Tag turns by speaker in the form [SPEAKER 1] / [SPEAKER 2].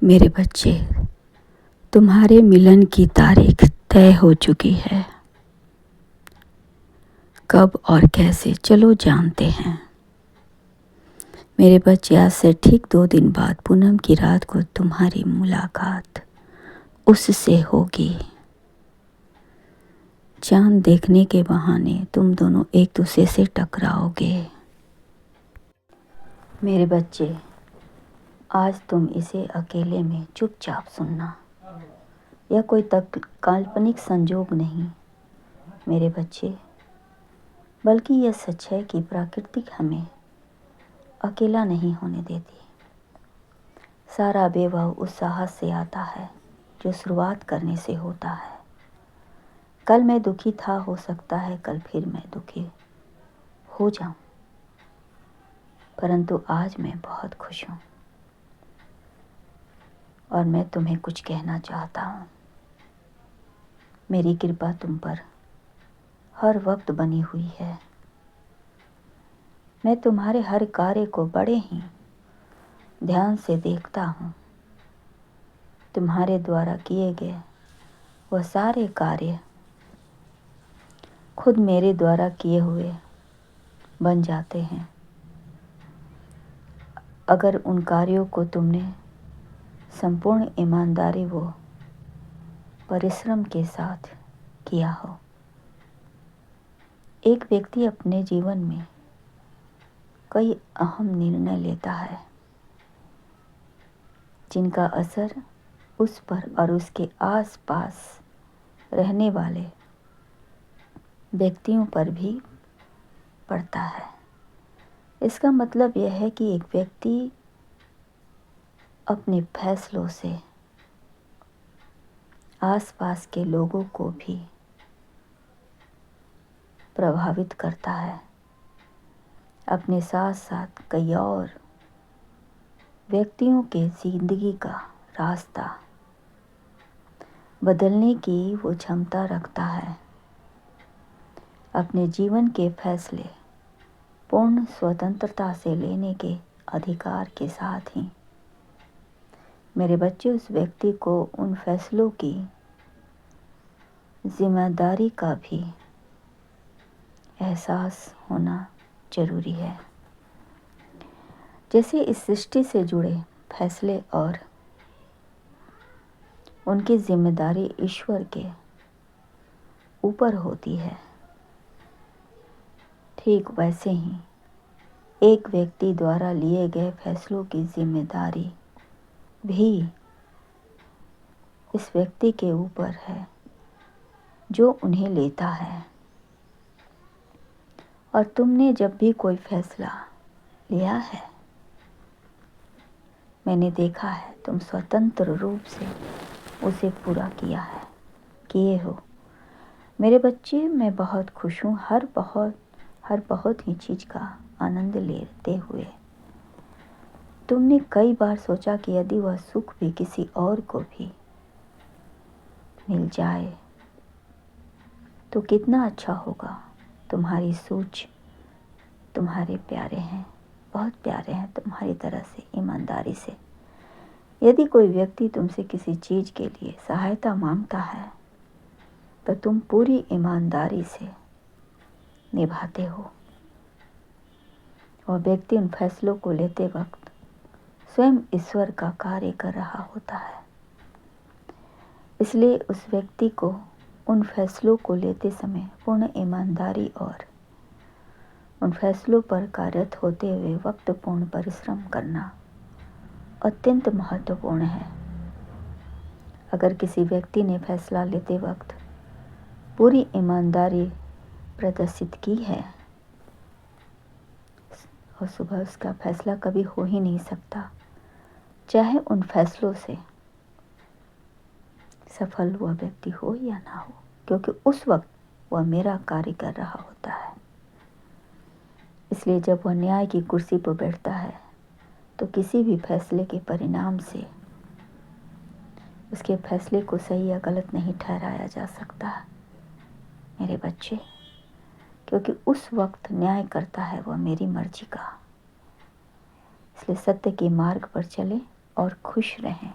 [SPEAKER 1] मेरे बच्चे, तुम्हारे मिलन की तारीख तय हो चुकी है। कब और कैसे चलो जानते हैं। मेरे बच्चे, आज से ठीक 2 दिन बाद पूनम की रात को तुम्हारी मुलाकात उससे होगी। चांद देखने के बहाने तुम दोनों एक दूसरे से टकराओगे। मेरे बच्चे, आज तुम इसे अकेले में चुपचाप सुनना। यह कोई काल्पनिक संजोग नहीं मेरे बच्चे, बल्कि यह सच है कि प्रकृति हमें अकेला नहीं होने देती। सारा वैभव उस साहस से आता है जो शुरुआत करने से होता है। कल मैं दुखी था, हो सकता है कल फिर मैं दुखी हो जाऊं, परंतु आज मैं बहुत खुश हूं और मैं तुम्हें कुछ कहना चाहता हूं। मेरी कृपा तुम पर हर वक्त बनी हुई है। मैं तुम्हारे हर कार्य को बड़े ही ध्यान से देखता हूं। तुम्हारे द्वारा किए गए वह सारे कार्य खुद मेरे द्वारा किए हुए बन जाते हैं, अगर उन कार्यों को तुमने संपूर्ण ईमानदारी व परिश्रम के साथ किया हो। एक व्यक्ति अपने जीवन में कई अहम निर्णय लेता है जिनका असर उस पर और उसके आसपास रहने वाले व्यक्तियों पर भी पड़ता है। इसका मतलब यह है कि एक व्यक्ति अपने फैसलों से आसपास के लोगों को भी प्रभावित करता है। अपने साथ साथ कई और व्यक्तियों के जिंदगी का रास्ता बदलने की वो क्षमता रखता है। अपने जीवन के फैसले पूर्ण स्वतंत्रता से लेने के अधिकार के साथ ही मेरे बच्चे, उस व्यक्ति को उन फैसलों की जिम्मेदारी का भी एहसास होना जरूरी है। जैसे इस सृष्टि से जुड़े फैसले और उनकी जिम्मेदारी ईश्वर के ऊपर होती है, ठीक वैसे ही एक व्यक्ति द्वारा लिए गए फैसलों की जिम्मेदारी भी इस व्यक्ति के ऊपर है जो उन्हें लेता है। और तुमने जब भी कोई फैसला लिया है, मैंने देखा है तुम स्वतंत्र रूप से उसे पूरा किए हो। मेरे बच्चे, मैं बहुत खुश हूँ हर बहुत ही चीज़ का आनंद लेते हुए। तुमने कई बार सोचा कि यदि वह सुख भी किसी और को भी मिल जाए तो कितना अच्छा होगा। तुम्हारी सोच तुम्हारे प्यारे हैं, बहुत प्यारे हैं तुम्हारी तरह से, ईमानदारी से। यदि कोई व्यक्ति तुमसे किसी चीज़ के लिए सहायता मांगता है तो तुम पूरी ईमानदारी से निभाते हो। और व्यक्ति उन फैसलों को लेते वक्त स्वयं ईश्वर का कार्य कर रहा होता है। इसलिए उस व्यक्ति को उन फैसलों को लेते समय पूर्ण ईमानदारी और उन फैसलों पर कार्यरत होते हुए वक्त पूर्ण परिश्रम करना अत्यंत महत्वपूर्ण है। अगर किसी व्यक्ति ने फैसला लेते वक्त पूरी ईमानदारी प्रदर्शित की है और सुबह उसका फैसला कभी हो ही नहीं सकता, चाहे उन फैसलों से सफल वह व्यक्ति हो या ना हो, क्योंकि उस वक्त वह मेरा कार्य कर रहा होता है। इसलिए जब वह न्याय की कुर्सी पर बैठता है तो किसी भी फैसले के परिणाम से उसके फैसले को सही या गलत नहीं ठहराया जा सकता मेरे बच्चे, क्योंकि उस वक्त न्याय करता है वह मेरी मर्जी का। इसलिए सत्य के मार्ग पर चलें और खुश रहें।